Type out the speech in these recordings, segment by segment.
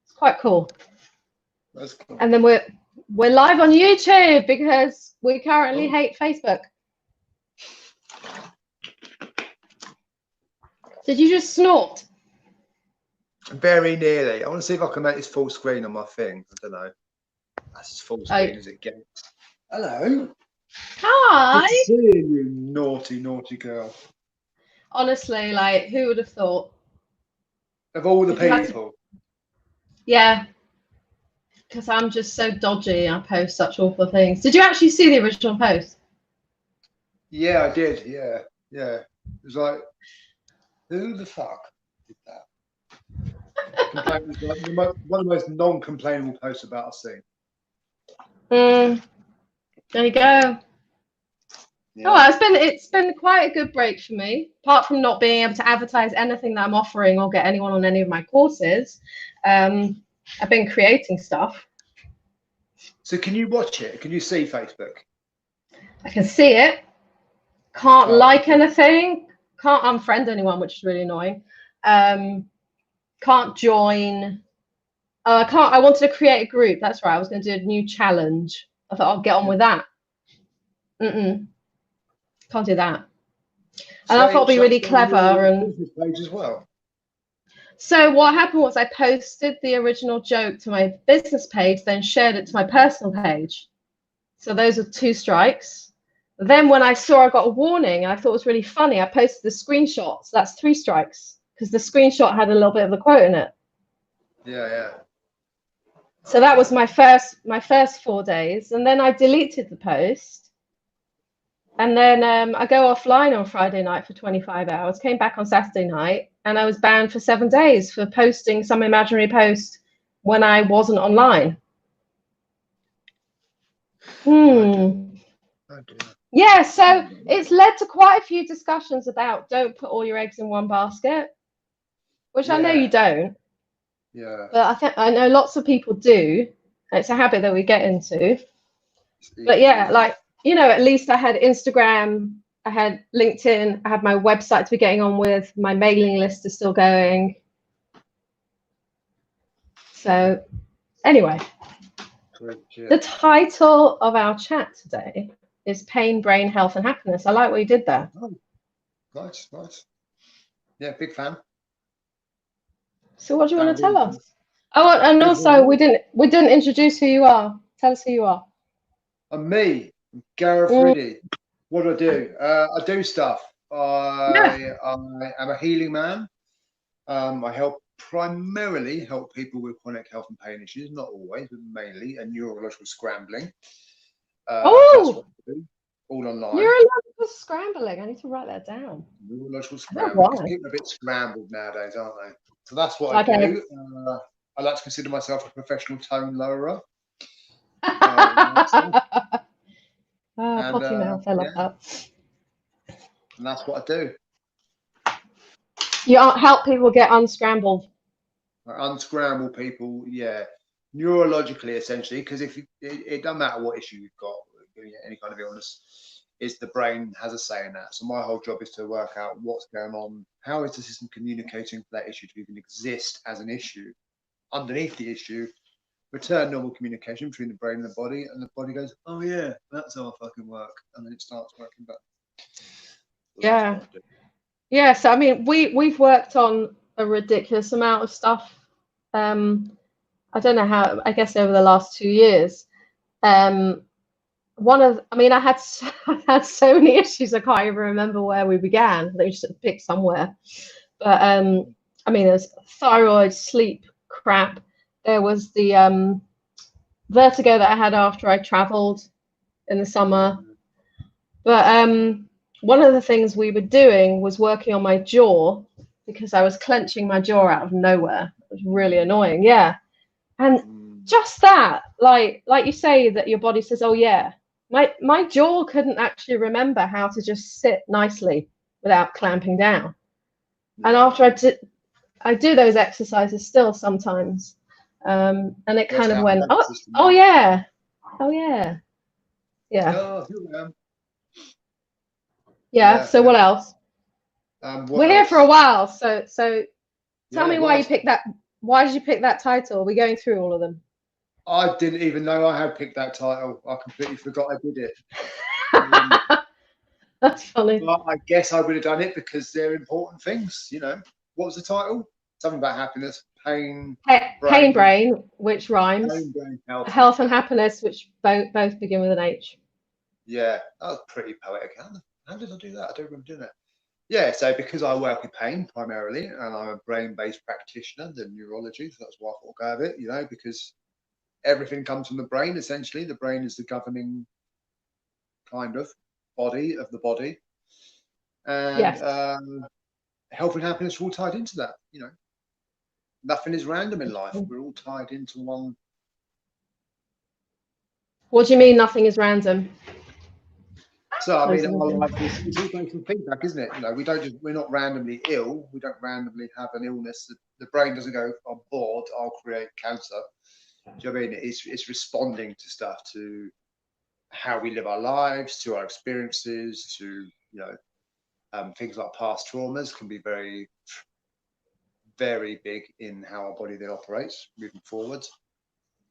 It's quite cool. That's cool. And then we're live on YouTube because we currently hate Facebook. Did you just snort? Very nearly. I want to see if I can make this full screen on my thing. I don't know. That's as full screen as it gets. Hello. Hi. Good to see you, naughty, naughty girl. Honestly, like, who would have thought? Of all the people. Yeah. Because I'm just so dodgy. I post such awful things. Did you actually see the original post? Yeah, I did. Yeah. Yeah. It was like, who the fuck did that? Complaint was like one of the most non-complainable posts about I've seen. There you go. Yeah. Oh, it's been quite a good break for me. Apart from not being able to advertise anything that I'm offering or get anyone on any of my courses, I've been creating stuff. So can you watch it? Can you see Facebook? I can see it. Can't like anything. Can't unfriend anyone, which is really annoying. Can't join. I can't. I wanted to create a group. That's right. I was going to do a new challenge. I thought I'll get on with that. Can't do that. And I thought it'd be really clever. And business page as well. So what happened was I posted the original joke to my business page, then shared it to my personal page. So those are 2 strikes. Then when I saw I got a warning, and I thought it was really funny, I posted the screenshot. So that's 3 strikes because the screenshot had a little bit of the quote in it. Yeah. So that was my first 4 days, and then I deleted the post. And then I go offline on Friday night for 25 hours, came back on Saturday night, and I was banned for 7 days for posting some imaginary post when I wasn't online. Yeah, so it's led to quite a few discussions about don't put all your eggs in one basket, which I know you don't. Yeah. But I know lots of people do. It's a habit that we get into. But yeah, like, you know, at least I had Instagram, I had LinkedIn, I had my website to be getting on with, my mailing list is still going. So anyway, the title of our chat today is Pain, Brain, Health and Happiness. I like what you did there. Oh, nice. Yeah, big fan. So what do you want to tell us? Oh, and also we didn't introduce who you are. Tell us who you are. I'm me, Gareth Riddy. What do? I do stuff. I am a healing man. I primarily help people with chronic health and pain issues, not always, but mainly, and neurological scrambling. That's what I do, all online. Neurological scrambling. I need to write that down. Neurological scrambling. Because people are a bit scrambled nowadays, aren't they? So that's what I do. I like to consider myself a professional tone lowerer. Potty mouth, I love that. And that's what I do. You help people get unscrambled. Unscramble people, yeah, neurologically, essentially, because if it doesn't matter what issue you've got, any kind of illness, is the brain has a say in that. So my whole job is to work out what's going on, how is the system communicating for that issue to even exist as an issue. Underneath the issue, return normal communication between the brain and the body goes, oh yeah, that's how I fucking work, and then it starts working back. So yeah. So I mean, we've worked on a ridiculous amount of stuff. I don't know how. I guess over the last 2 years. I had so many issues. I can't even remember where we began. They just picked somewhere. But I mean, there's thyroid, sleep crap. There was the vertigo that I had after I traveled in the summer. But one of the things we were doing was working on my jaw because I was clenching my jaw out of nowhere. It was really annoying. Yeah. And just that, like you say, that your body says, oh yeah, my jaw couldn't actually remember how to just sit nicely without clamping down. And after I do those exercises still sometimes. And it kind of went, oh yeah. Yeah. So what else? We're here for a while. So tell me why you picked that. Why did you pick that title? Are we going through all of them? I didn't even know I had picked that title. I completely forgot I did it. That's funny. Well, I guess I would have done it because they're important things, you know. What was the title? Something about happiness, pain, Pain brain, which rhymes. Pain, brain, health and happiness, which both begin with an H. Yeah, that was pretty poetic. How did I do that? I don't remember doing that. Yeah, so because I work with pain primarily, and I'm a brain-based practitioner, the neurology, so that's why I thought I'd go with it, you know, because everything comes from the brain, essentially. The brain is the governing kind of body of the body. And yes. Health and happiness are all tied into that, you know. Nothing is random in life. We're all tied into one. What do you mean nothing is random? So I mean, our life is all based on feedback, isn't it? You know, we're not randomly ill. We don't randomly have an illness. The brain doesn't go, I'm bored, I'll create cancer. Do you know what I mean? It's responding to stuff, to how we live our lives, to our experiences, to, you know, things like past traumas can be very, very big in how our body then operates moving forward.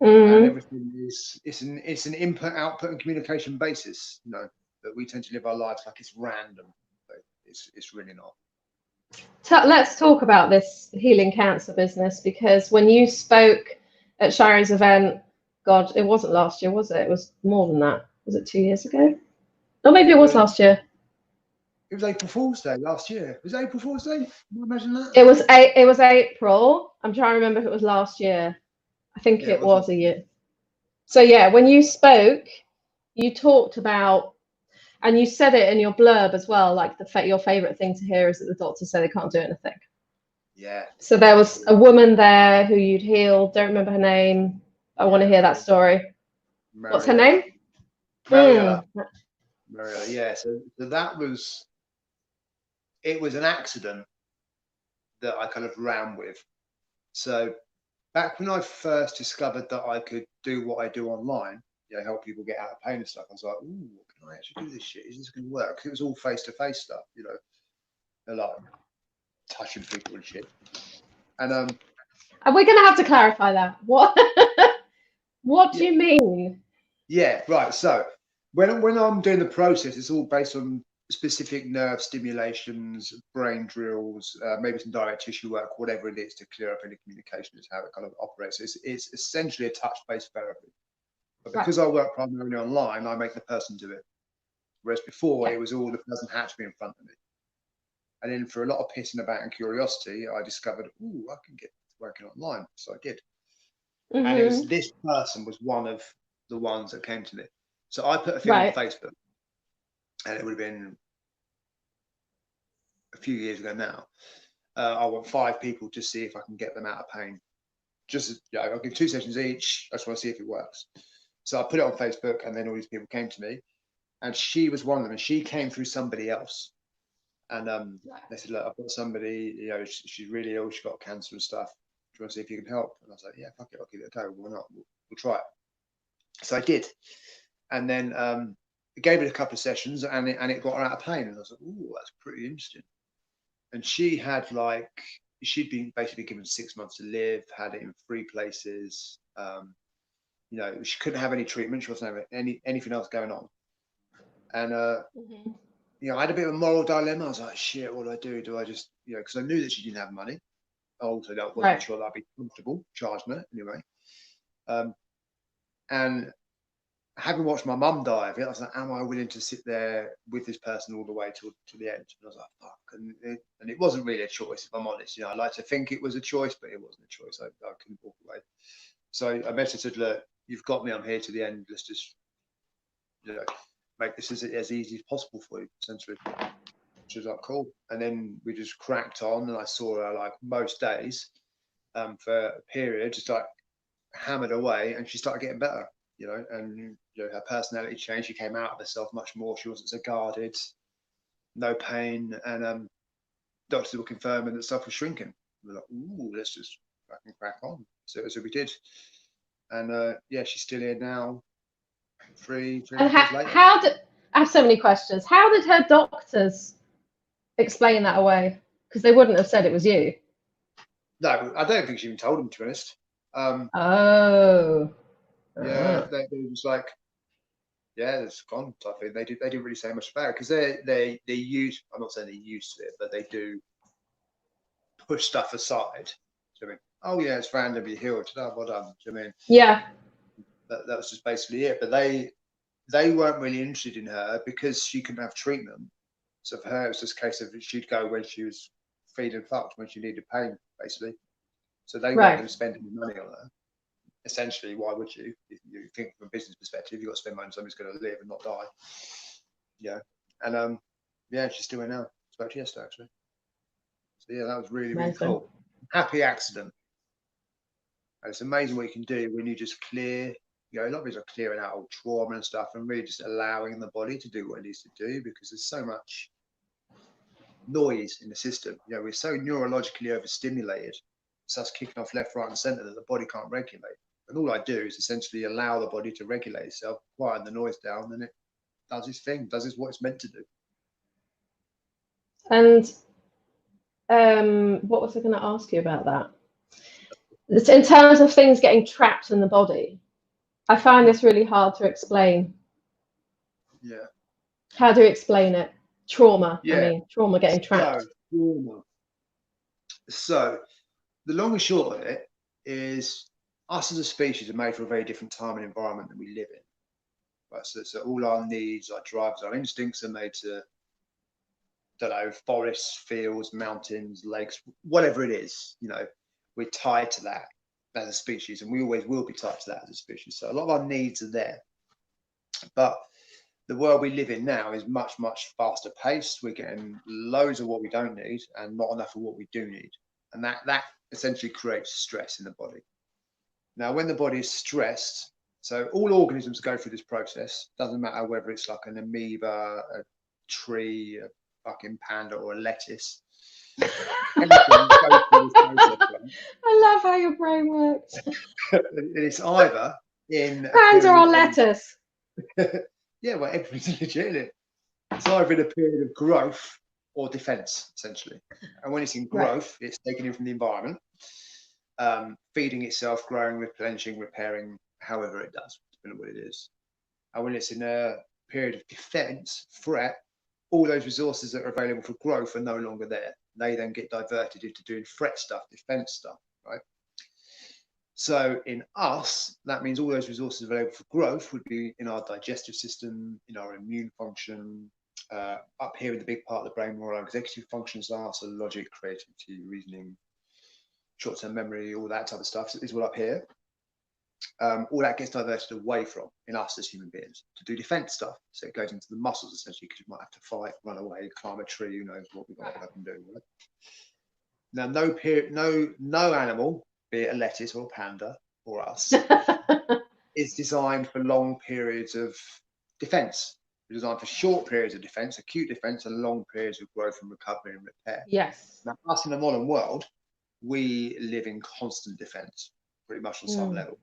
And everything is it's an input, output, and communication basis, you know. But we tend to live our lives like it's random, but it's really not. So let's talk about this healing cancer business, because when you spoke at Shari's event, God, it wasn't last year, was it? It was more than that. Was it 2 years ago? Or maybe it was last year. It was April Fool's Day last year. Was it April Fool's Day? Can you imagine that? It was April. I'm trying to remember if it was last year. I think it was a year. So yeah, when you spoke, you talked about, and you said it in your blurb as well, like your favorite thing to hear is that the doctors say they can't do anything. Yeah. So there was a woman there who you'd healed. Don't remember her name. I want to hear that story. Mariella. What's her name? Mariella. Mariella. Yeah. So that was. It was an accident that I kind of ran with. So back when I first discovered that I could do what I do online, you know, help people get out of pain and stuff, I was like, ooh, can I actually do this shit? Is this going to work? Because it was all face-to-face stuff, you know, they're like touching people and shit. And are we going to have to clarify that? What? What do you mean? Yeah, right. So when I'm doing the process, it's all based on specific nerve stimulations, brain drills, maybe some direct tissue work, whatever it is to clear up any communication is how it kind of operates. It's essentially a touch-based therapy. But because I work primarily online, I make the person do it. Whereas before, it was all the person had to be in front of me. And then for a lot of pissing about and curiosity, I discovered, ooh, I can get working online. So I did. And it was this person was one of the ones that came to me. So I put a thing on Facebook, and it would have been a few years ago now. I want 5 people to see if I can get them out of pain. Just, you know, I'll give 2 sessions each. I just want to see if it works. So I put it on Facebook, and then all these people came to me, and she was one of them. And she came through somebody else, and they said, "Look, I've got somebody. You know, she's really ill. She's got cancer and stuff. Do you want to see if you can help?" And I was like, "Yeah, fuck it, I'll give it a go. Why not? We'll try it." So I did, and then gave it a couple of sessions, and it got her out of pain. And I was like, "Ooh, that's pretty interesting." And she had she'd been basically given 6 months to live, had it in 3 places. You know, she couldn't have any treatment. She wasn't having anything else going on. And you know, I had a bit of a moral dilemma. I was like, shit, what do I do? Do I just, you know, because I knew that she didn't have money. Also, I wasn't sure that I'd be comfortable charging her anyway. And having watched my mum die of it, I was like, am I willing to sit there with this person all the way to the end? And I was like, fuck. And it wasn't really a choice, if I'm honest. You know, I like to think it was a choice, but it wasn't a choice. I couldn't walk away. So I messaged her, said, look, you've got me. I'm here to the end. Let's just, you know, make this as easy as possible for you, essentially. She was like, cool. And then we just cracked on, and I saw her like most days for a period, just like hammered away, and she started getting better, you know, and you know, her personality changed. She came out of herself much more. She wasn't so guarded, no pain, and doctors were confirming that stuff was shrinking. We were like, ooh, let's just fucking crack on. So we did. And yeah, she's still here now. 3 years later. I have so many questions. How did her doctors explain that away? Because they wouldn't have said it was you. No, I don't think she even told him, to be honest. Oh. Yeah, they was like, yeah, it's gone type thing. They didn't really say much about it because they use. I'm not saying they're used to it, but they do push stuff aside. Do you know what I mean? Oh yeah, it's randomly healed. Oh, well done. Do you know what I mean? Yeah. That was just basically it. But they weren't really interested in her because she couldn't have treatment. So for her, it was just a case of she'd go when she was feeding fucked, when she needed pain, basically. So they weren't Right. going to spend any money on her. Essentially, why would you? If you think from a business perspective, you've got to spend money on somebody who's going to live and not die. Yeah. And yeah, she's still in now. Spoke to yesterday, actually. So yeah, that was really, really cool. Happy accident. And it's amazing what you can do when you just clear, you know, a lot of people are clearing out old trauma and stuff and really just allowing the body to do what it needs to do, because there's so much noise in the system. You know, we're so neurologically overstimulated. It's us kicking off left, right, and centre that the body can't regulate. And all I do is essentially allow the body to regulate itself, quieten the noise down, and it does its thing, does what it's meant to do. And what was I going to ask you about that? In terms of things getting trapped in the body, I find this really hard to explain. Yeah. How do you explain it? Trauma. Yeah. I mean, trauma getting trapped. So the long and short of it is, us as a species are made for a very different time and environment than we live in. Right? So all our needs, our drives, our instincts are made to, don't know, forests, fields, mountains, lakes, whatever it is. You know, we're tied to that as a species, and we always will be tied to that as a species. So a lot of our needs are there. But the world we live in now is much, much faster paced. We're getting loads of what we don't need and not enough of what we do need. And that essentially creates stress in the body. Now, when the body is stressed, so all organisms go through this process, doesn't matter whether it's like an amoeba, a tree, a fucking panda, or a lettuce. I love how your brain works. It's either in Panda or lettuce. Yeah, well, everything's legit, isn't it? It's either in a period of growth or defense, essentially. And when it's in growth, right, it's taken in from the environment, feeding itself, growing, replenishing, repairing, however it does, depending on what it is. And when it's in a period of defense, threat, all those resources that are available for growth are no longer there. They then get diverted into doing threat stuff, defense stuff, right? So in us, that means all those resources available for growth would be in our digestive system, in our immune function, up here in the big part of the brain where our executive functions are, so logic, creativity, reasoning, short-term memory, all that type of stuff is all up here. All that gets diverted away from, in us as human beings, to do defense stuff. So it goes into the muscles, essentially, because you might have to fight, run away, climb a tree, who knows what we're going to do. Right? Now, no animal, be it a lettuce or a panda or us, is designed for long periods of defense. It's designed for short periods of defense, acute defense, and long periods of growth and recovery and repair. Yes. Now, us in the modern world, we live in constant defense, pretty much on some level.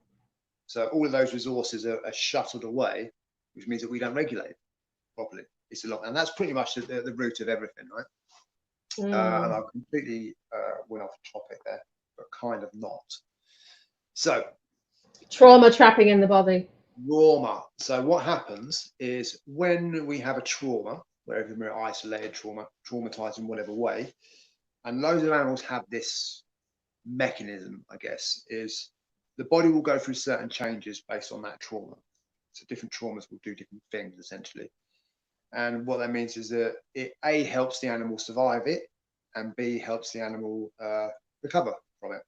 So all of those resources are shuttled away, which means that we don't regulate properly. It's a lot, and that's pretty much the root of everything, right? And I completely went off topic there, but kind of not. So trauma trapping in the body. Trauma. So what happens is when we have a trauma, wherever we're isolated, traumatized in whatever way, and loads of animals have this mechanism, I guess, is the body will go through certain changes based on that trauma. So different traumas will do different things, essentially. And what that means is that it A, helps the animal survive it, and B, helps the animal recover from it.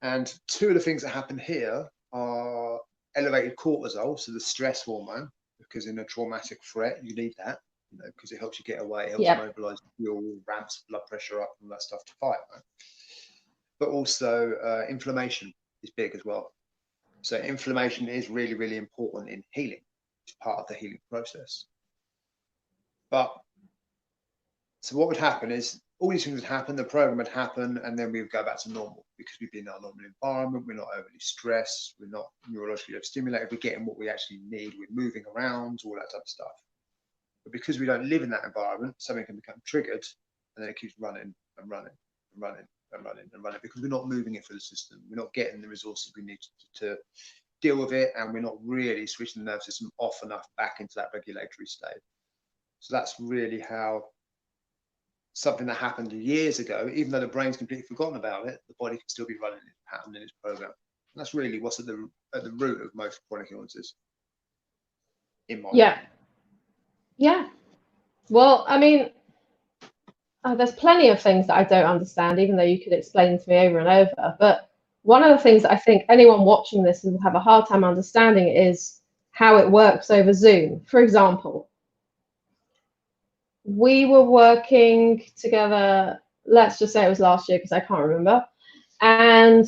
And two of the things that happen here are elevated cortisol, so the stress hormone, because in a traumatic threat, you need that, you know, because it helps you get away, it helps mobilize fuel, ramps blood pressure up, and all that stuff to fight, right? But also inflammation is big as well. So inflammation is really, really important in healing. It's part of the healing process. But so what would happen is all these things would happen, the program would happen, and then we would go back to normal because we've been in our normal environment, we're not overly stressed, we're not neurologically overstimulated, we're getting what we actually need, we're moving around, all that type of stuff. But because we don't live in that environment, something can become triggered, and then it keeps running and running and running because we're not moving it through the system. We're not getting the resources we need to deal with it, and we're not really switching the nervous system off enough back into that regulatory state. So that's really how something that happened years ago, even though the brain's completely forgotten about it, the body can still be running its pattern in its program. And that's really what's at the root of most chronic illnesses. In my opinion. Yeah. Well, I mean, there's plenty of things that I don't understand, even though you could explain to me over and over. But one of the things that I think anyone watching this will have a hard time understanding is how it works over Zoom. For example, we were working together, let's just say it was last year because I can't remember. And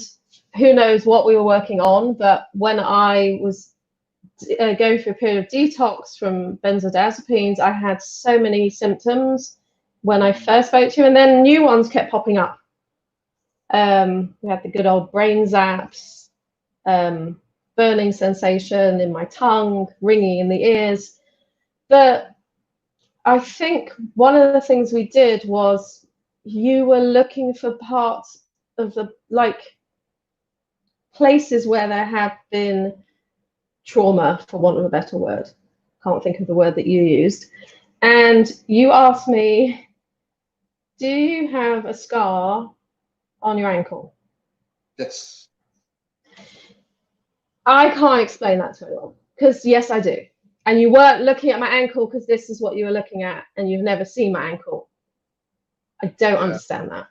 who knows what we were working on, but when I was going through a period of detox from benzodiazepines, I had so many symptoms when I first spoke to you, and then new ones kept popping up. We had the good old brain zaps, burning sensation in my tongue, ringing in the ears. But I think one of the things we did was you were looking for parts of the, like, places where there had been trauma, for want of a better word. Can't think of the word that you used. And you asked me, do you have a scar on your ankle? Yes. I can't explain that to anyone, because yes, I do. And you weren't looking at my ankle because this is what you were looking at, and you've never seen my ankle. I don't understand that.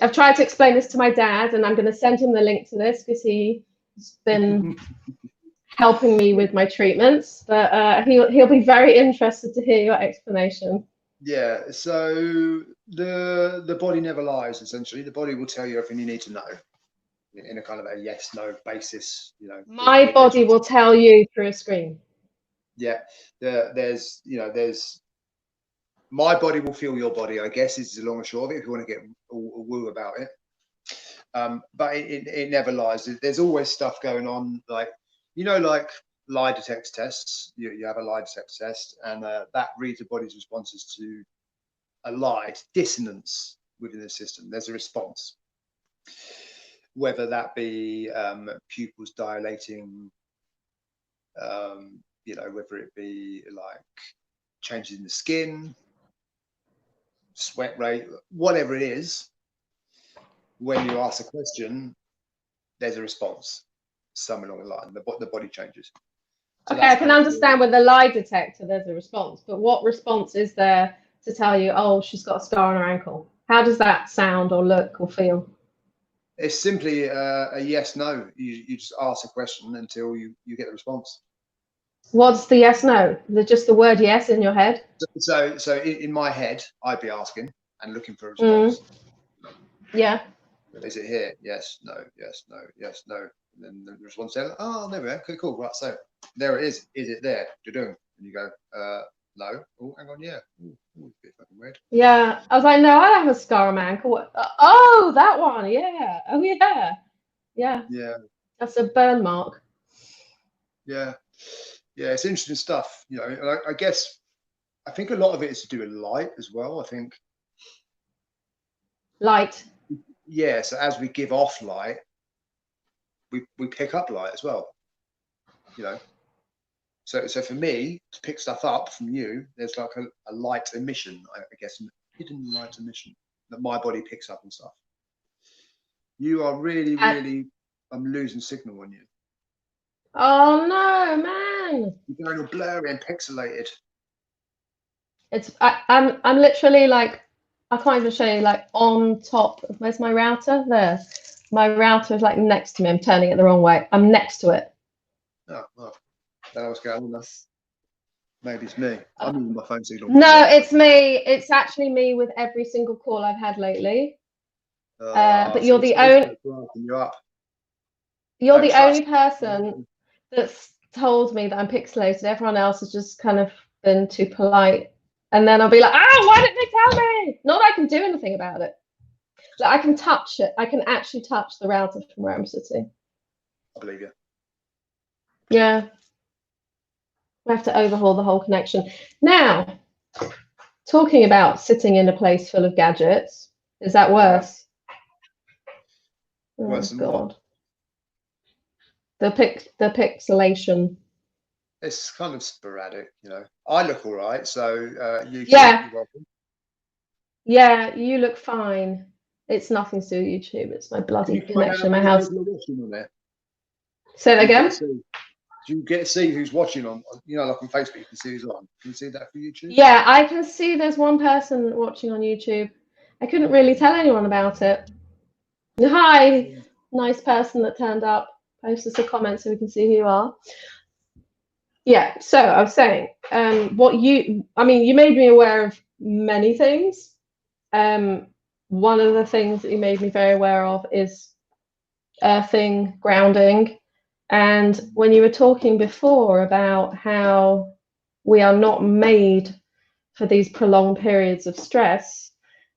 I've tried to explain this to my dad, and I'm going to send him the link to this because he's been helping me with my treatments, but he'll be very interested to hear your explanation. Yeah, so the body never lies, essentially. The body will tell you everything you need to know in a kind of a yes-no basis, you know. My body will tell you through a screen. Yeah, there's my body will feel your body, I guess, is the long and short of it, if you want to get all woo about it. But it never lies. There's always stuff going on, like, you know, like lie detector tests. You have a lie detector test, and that reads the body's responses to a lie. It's dissonance within the system. There's a response, whether that be pupils dilating, you know, whether it be like changes in the skin, sweat rate, whatever it is. When you ask a question, there's a response somewhere along the line. The body changes. So okay, I can understand with the lie detector there's a response, but what response is there to tell you, oh, she's got a scar on her ankle? How does that sound or look or feel? It's simply a yes, no. You just ask a question until you get the response. What's the yes, no? Just the word yes in your head? So in my head, I'd be asking and looking for a response. Yeah. Is it here? Yes, no, yes, no, yes, no. And then the response says, oh, there we go. Okay, cool. Right, so there it is. Is it there? And you go, no. Oh, hang on, yeah. Ooh, a bit fucking weird. Yeah. I was like, no, I don't have a scar on my ankle. Oh, that one. Yeah. Oh, yeah. Yeah. Yeah. That's a burn mark. Yeah. Yeah, it's interesting stuff. You know, I guess, I think a lot of it is to do with light as well. I think. Light. Yeah, so as we give off light, we pick up light as well, you know. So for me to pick stuff up from you, there's like a light emission, I guess, a hidden light emission that my body picks up and stuff. You are really, I'm losing signal on you. Oh no, man! You're going all blurry and pixelated. I'm literally like, I can't even show you, like on top of, where's my router? There. My router is like next to me. I'm turning it the wrong way. I'm next to it. Oh, well, I don't know what's going on. Maybe it's me. I'm using my phone signal. No, it's me. It's actually me with every single call I've had lately. But you're the only. You're the only person that's told me that I'm pixelated. Everyone else has just kind of been too polite. And then I'll be like, oh, why didn't they tell me? Not that I can do anything about it. Like, I can touch it. I can actually touch the router from where I'm sitting. I believe you. Yeah. I have to overhaul the whole connection. Now, talking about sitting in a place full of gadgets, is that worse? Oh Worse than what? God. The pixelation. It's kind of sporadic, you know. I look all right, so YouTube, Yeah, you're welcome. yeah, you look fine. It's nothing to do with YouTube. It's my Can bloody you find connection out in how my many house. people are watching on there? Say that Do you get to again? see? Do you get to see who's watching on? You know, like on Facebook, you can see who's on. Can you see that for YouTube? Yeah, I can see there's one person watching on YouTube. I couldn't really tell anyone about it. Hi, nice person that turned up. Post us a comment so we can see who you are. Yeah, so I was saying, you made me aware of many things. One of the things that you made me very aware of is earthing, grounding. And when you were talking before about how we are not made for these prolonged periods of stress,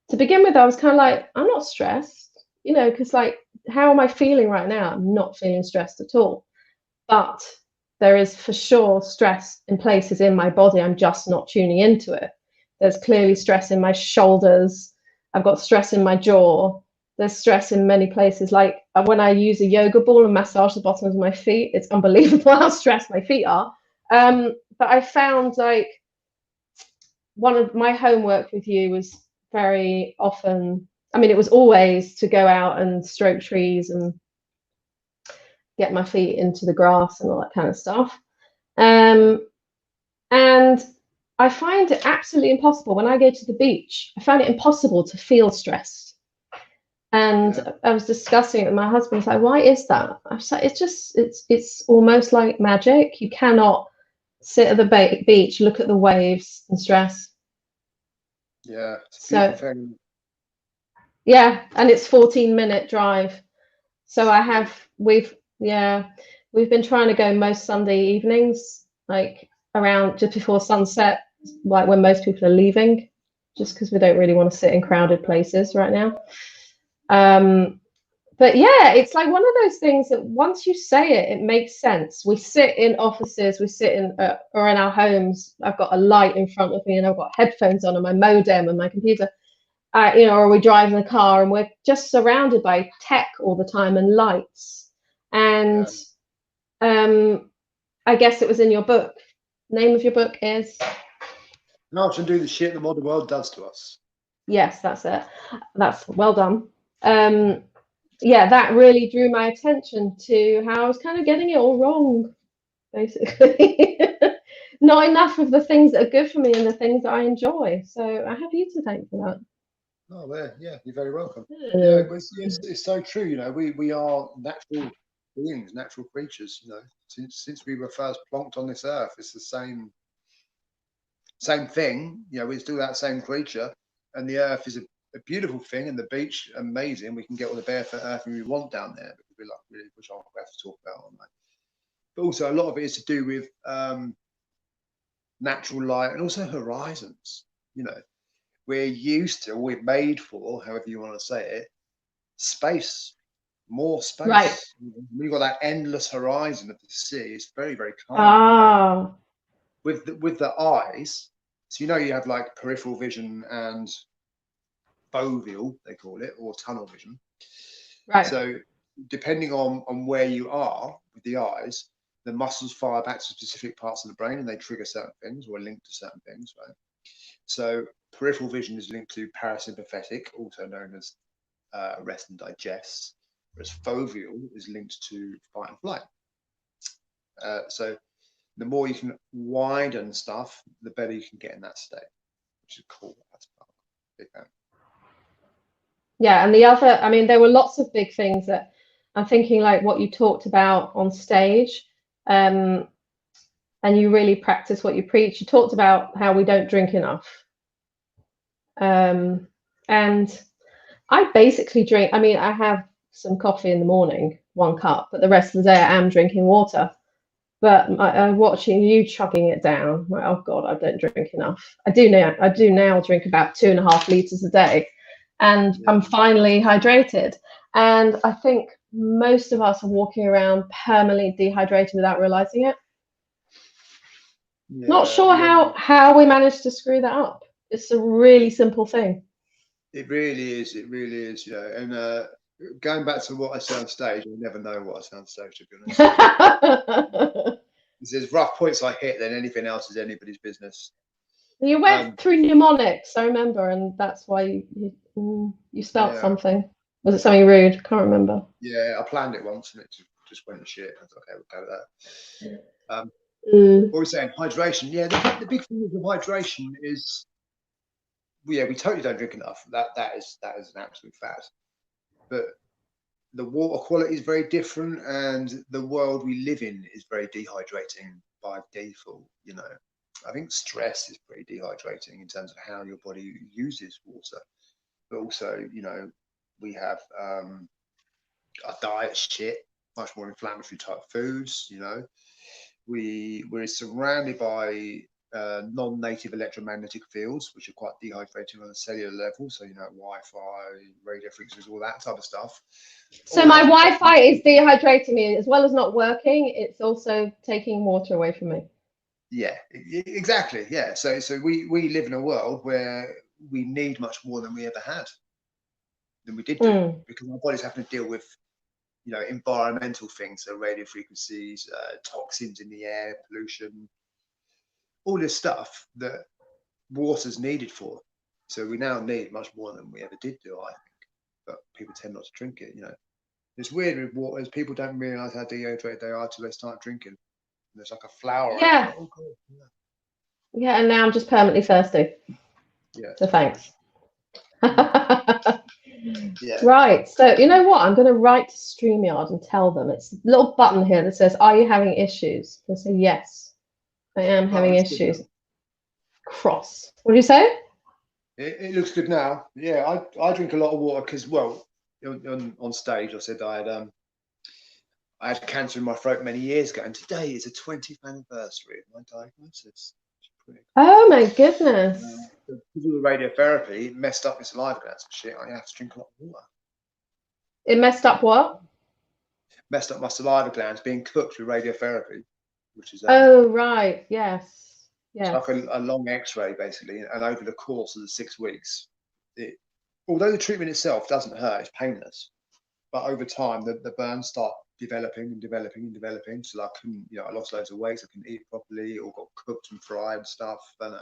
to begin with, I was kind of like, I'm not stressed, because like, how am I feeling right now? I'm not feeling stressed at all. But there is for sure stress in places in my body. I'm just not tuning into it. There's clearly stress in my shoulders. I've got stress in my jaw. There's stress in many places. Like when I use a yoga ball and massage the bottoms of my feet, it's unbelievable how stressed my feet are. But I found like one of my homework with you was very often, it was always to go out and stroke trees and get my feet into the grass and all that kind of stuff. And I find it absolutely impossible when I go to the beach. I find it impossible to feel stressed. And I was discussing it with my husband. He's like, "Why is that?" I was like, "It's almost like magic. You cannot sit at the beach, look at the waves, and stress." Yeah, it's a So beautiful thing. yeah, and it's 14-minute drive. So we've been trying to go most Sunday evenings, like around just before sunset, like when most people are leaving, just because we don't really want to sit in crowded places right now. But yeah, it's like one of those things that once you say it, it makes sense. We sit in offices, we sit in or in our homes. I've got a light in front of me, and I've got headphones on, and my modem, and my computer. Or we drive in the car and we're just surrounded by tech all the time and lights. And I guess it was in your book. Name of your book is? Now I can do the shit the modern world does to us. Yes, that's it. That's well done. That really drew my attention to how I was kind of getting it all wrong, basically. Not enough of the things that are good for me and the things that I enjoy. So I have you to thank for that. Oh, yeah, you're very welcome. Yeah, it's so true. You know, we are natural beings, natural creatures. You know, since we were first plonked on this earth, it's the same thing. You know, we're still that same creature, and the earth is a beautiful thing, and the beach amazing. We can get all the barefoot earthing we want down there, which I'll have to talk about on that. But also, a lot of it is to do with natural light and also horizons. You know, we're used to, we're made for, however you want to say it, space, more space. Right. We've got that endless horizon of the sea. It's very, very calming. Ah. With the eyes, so you have like peripheral vision and foveal, they call it, or tunnel vision. Right. So depending on where you are with the eyes, the muscles fire back to specific parts of the brain and they trigger certain things or are linked to certain things, right? So peripheral vision is linked to parasympathetic, also known as rest and digest, whereas foveal is linked to fight and flight. So the more you can widen stuff, the better you can get in that state, which is cool. That's big fan. Yeah, and the other, there were lots of big things that I'm thinking, like what you talked about on stage, and you really practice what you preach. You talked about how we don't drink enough, and I basically drink. I have some coffee in the morning, 1 cup, but the rest of the day I am drinking water. But I'm watching you chugging it down. Like, oh God, I don't drink enough. I do now drink about 2.5 liters a day, and I'm finally hydrated. And I think most of us are walking around permanently dehydrated without realizing it. Not sure how we managed to screw that up. It's a really simple thing. It really is. It really is. And Going back to what I say on stage, you'll never know what I say on stage, to be honest. If there's rough points I hit, then anything else is anybody's business. You went through mnemonics, I remember, and that's why you spelt something. Was it something rude? I can't remember. Yeah, I planned it once and it just went to shit. I was like, okay, we'll go with that. What were we saying? Hydration. Yeah, the big thing with hydration is, we totally don't drink enough. That is an absolute fact. But the water quality is very different, and the world we live in is very dehydrating by default. You know, I think stress is pretty dehydrating in terms of how your body uses water. But also, you know, we have our diet shit, much more inflammatory type foods. You know, we're surrounded by non-native electromagnetic fields, which are quite dehydrating on a cellular level. So, you know, Wi-Fi, radio frequencies, all that type of stuff. So my Wi-Fi is dehydrating me, as well as not working. It's also taking water away from me. Yeah, exactly. Yeah. So we live in a world where we need much more than we ever had, than we did do, because our bodies having to deal with, you know, environmental things, so radio frequencies, toxins in the air, pollution, all this stuff that water's needed for. So we now need much more than we ever did do, I think. But people tend not to drink it. You know, it's weird with water, as people don't realise how dehydrated they are till they start drinking. There's like a flower. Yeah. Oh, God. Yeah, and now I'm just permanently thirsty. Yeah. So thanks. Yeah. Right. So you know what? I'm going to write to StreamYard and tell them. It's a little button here that says, "Are you having issues?" I say, "Yes, I am having issues." Cross. What do you say? It looks good now. Yeah, I drink a lot of water because, well, on stage I said I had cancer in my throat many years ago, and today is the 20th anniversary of my diagnosis. Oh my goodness. Because of the radiotherapy, it messed up my saliva glands and shit. I have to drink a lot of water. It messed up what? Messed up my saliva glands being cooked with radiotherapy, which is oh right, yes. It's like a long X-ray basically, and over the course of the 6 weeks, although the treatment itself doesn't hurt, it's painless, but over time the burns start developing and developing and developing. So I couldn't, you know, I lost loads of weight, I couldn't eat properly, or got cooked and fried and stuff, and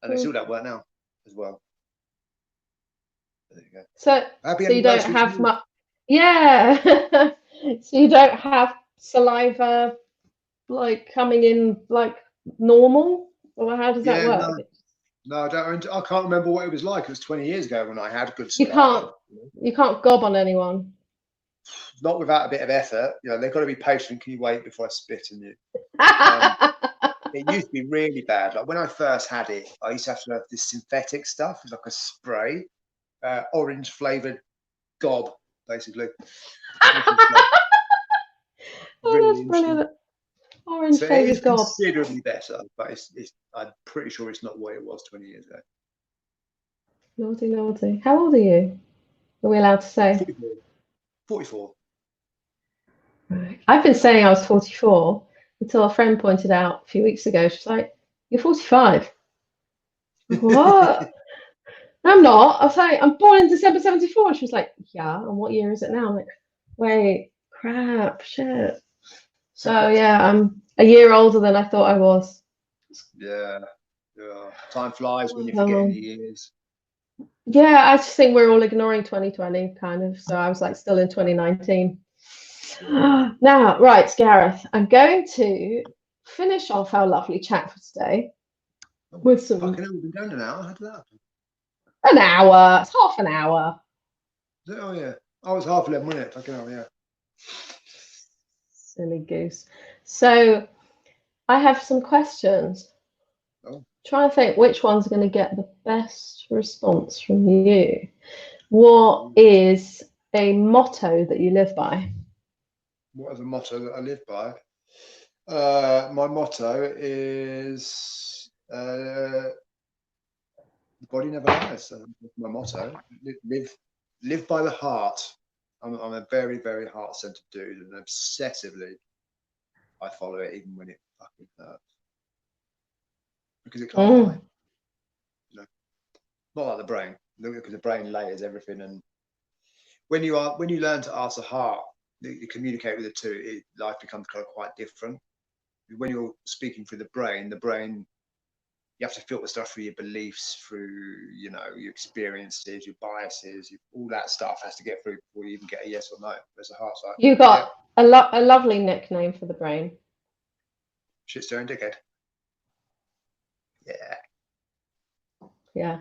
they still don't work now as well. There you go. So you don't have much. Yeah. So you don't have saliva like coming in like normal, or how does that work? No, I can't remember what it was like. It was 20 years ago when I had good saliva. You can't gob on anyone. Not without a bit of effort. You know, they've got to be patient. Can you wait before I spit in you? It used to be really bad. Like when I first had it, I used to have this synthetic stuff. It's like a spray, orange flavored gob, basically. Oh, that's brilliant. Orange flavored gob. Considerably better, but I'm pretty sure it's not what it was 20 years ago. Naughty, naughty. How old are you? Are we allowed to say? 44. Right. I've been saying I was 44 until a friend pointed out a few weeks ago. She's like, "You're 45." What? I'm not. I was like, "I'm born in December 74." She was like, "Yeah, and what year is it now?" I'm like, "Wait, crap, shit." So yeah, I'm a year older than I thought I was. Yeah. Time flies when you're forgetting the years. Yeah, I just think we're all ignoring 2020 kind of. So I was like still in 2019. Now, right, Gareth, I'm going to finish off our lovely chat for today with some. Fucking hell, we've been going an hour. How did that happen? An hour. It's half an hour. Oh yeah. Oh, it's half 11 minutes. Fucking hell, yeah. Silly goose. So I have some questions. Try and think which one's going to get the best response from you. What is a motto that you live by? What is a motto that I live by? My motto is the body never lies. So my motto: live by the heart. I'm a very, very heart-centered dude, and obsessively I follow it even when it fucking hurts, because it can't lie. You know, not like the brain, because the brain layers everything and when you learn to ask the heart, you communicate with the two, life becomes kind of quite different. When you're speaking through the brain, you have to filter stuff through your beliefs, through your experiences, your biases, all that stuff has to get through before you even get a yes or no. There's a heart side. You got a lovely nickname for the brain. Shit stirring dickhead. Yeah. Yeah.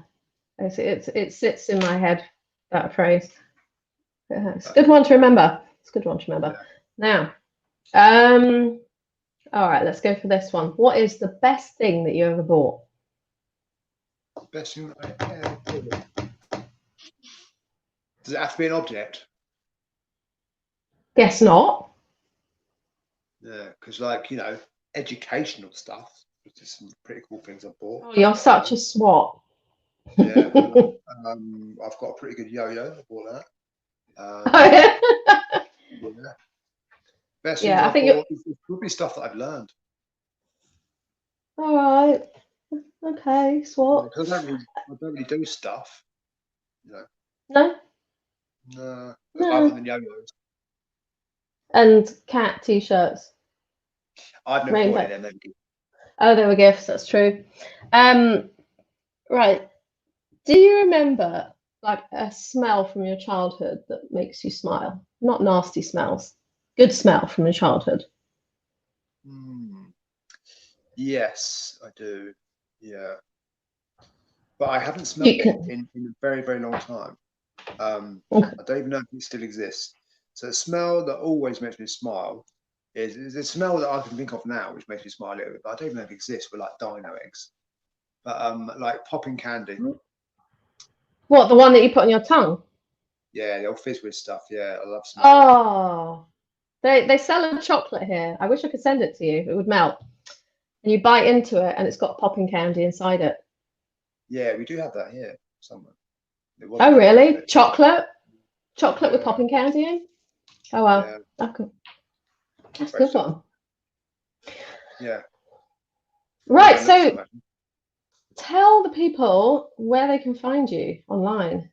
It sits in my head, that phrase. It's a good one to remember. It's a good one to remember. Yeah. Now, all right, let's go for this one. What is the best thing that you ever bought? Best thing that I ever bought. Does it have to be an object? Guess not. Yeah, because educational stuff. There's some pretty cool things I bought. Oh, you're such a swot. Yeah. I've got a pretty good yo-yo. I bought that. Yeah. Best things I bought is probably stuff that I've learned. All right. Okay, swat. Because I don't really do stuff. No. No. Other than yo-yos. And cat t-shirts. I've never bought any of them. Oh, they were gifts. That's true. Right. Do you remember like a smell from your childhood that makes you smile? Not nasty smells. Good smell from your childhood. Yes, I do. Yeah. But I haven't smelled it in a very, very long time. I don't even know if it still exists. So the smell that always makes me smile is a smell that I can think of now, which makes me smile a little bit, but I don't even know if it exists, but like dino eggs. But like popping candy. What, the one that you put on your tongue? Yeah, the old Fizzwiz stuff. Yeah, I love smelling. Oh, they sell a chocolate here. I wish I could send it to you. It would melt. And you bite into it and it's got popping candy inside it. Yeah, we do have that here somewhere. Oh, really? Chocolate? Chocolate with popping candy in? Oh, well. Yeah. That's a good one. Yeah. Right, so tell the people where they can find you online.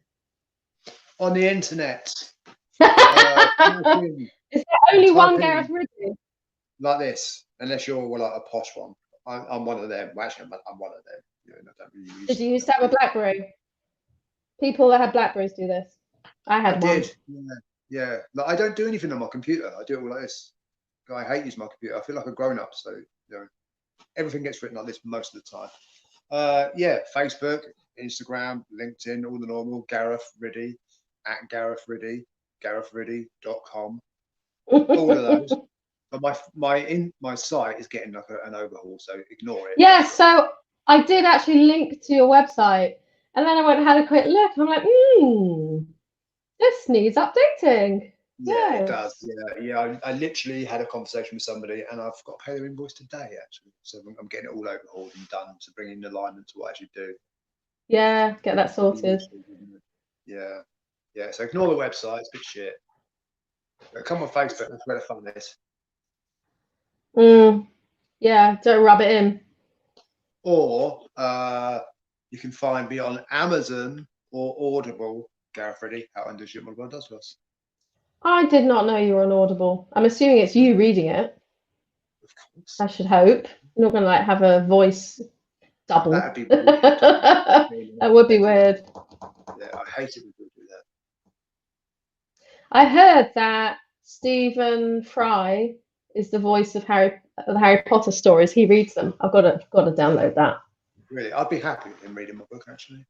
On the internet. Is there only one Gareth Riddy? Like this, unless you're like a posh one. I'm one of them. Well, actually, I'm one of them. I don't really use. Did you used to have a BlackBerry? People that have BlackBerries do this. I had one. Did. Yeah. Like, I don't do anything on my computer. I do it all like this. I hate using my computer. I feel like a grown-up. So everything gets written like this most of the time. Yeah, Facebook, Instagram, LinkedIn, all the normal. Gareth Riddy at Gareth Riddy, GarethRiddy.com. All of those. But my site is getting like an overhaul, so ignore it. Yeah, so I did actually link to your website, and then I went and had a quick look. And I'm like, this needs updating. Yeah, it does. Yeah. I literally had a conversation with somebody, and I've got to pay their invoice today, actually. So I'm getting it all overhauled and done to bring in alignment to what I should do. Yeah, get that sorted. Yeah. So ignore the website; it's a bit shit. But come on Facebook, that's where the fun is. Yeah, don't rub it in. Or you can find me on Amazon or Audible. Gareth Riddy, How Unusual My God Does Was. I did not know you were on Audible. I'm assuming it's you reading it. Of course. I should hope. You're not going to like have a voice double. That'd be weird. That would be weird. Yeah, I hate it when people do that. I heard that Stephen Fry is the voice of the Harry Potter stories. He reads them. I've got to download that. Really, I'd be happy with him reading my book, actually.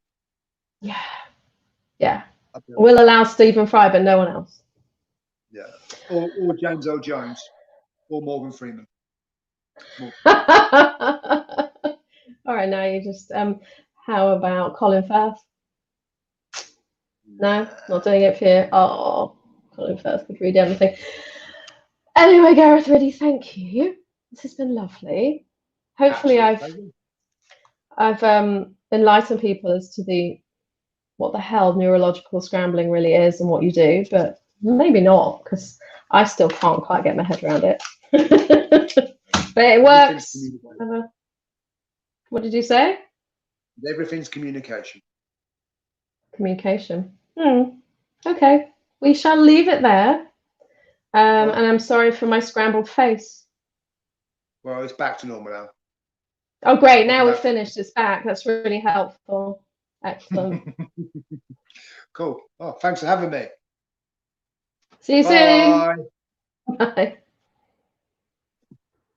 Yeah. We'll allow Stephen Fry, but no one else. Yeah. Or James L. Jones, or Morgan Freeman. All right, now you just how about Colin Firth? No, not doing it for you. Oh, Colin Firth could read everything. Anyway, Gareth Riddy, thank you. This has been lovely. Hopefully, I've enlightened people as to what the hell neurological scrambling really is and what you do, but maybe not, because I still can't quite get my head around it. But it works. What did you say? Everything's communication. Communication. Okay. we shall leave it there. And I'm sorry for my scrambled face. Well, it's back to normal now. Oh, great. Now we're finished. It's back. That's really helpful. Excellent. Cool. Oh, thanks for having me. See you Bye. soon. Bye.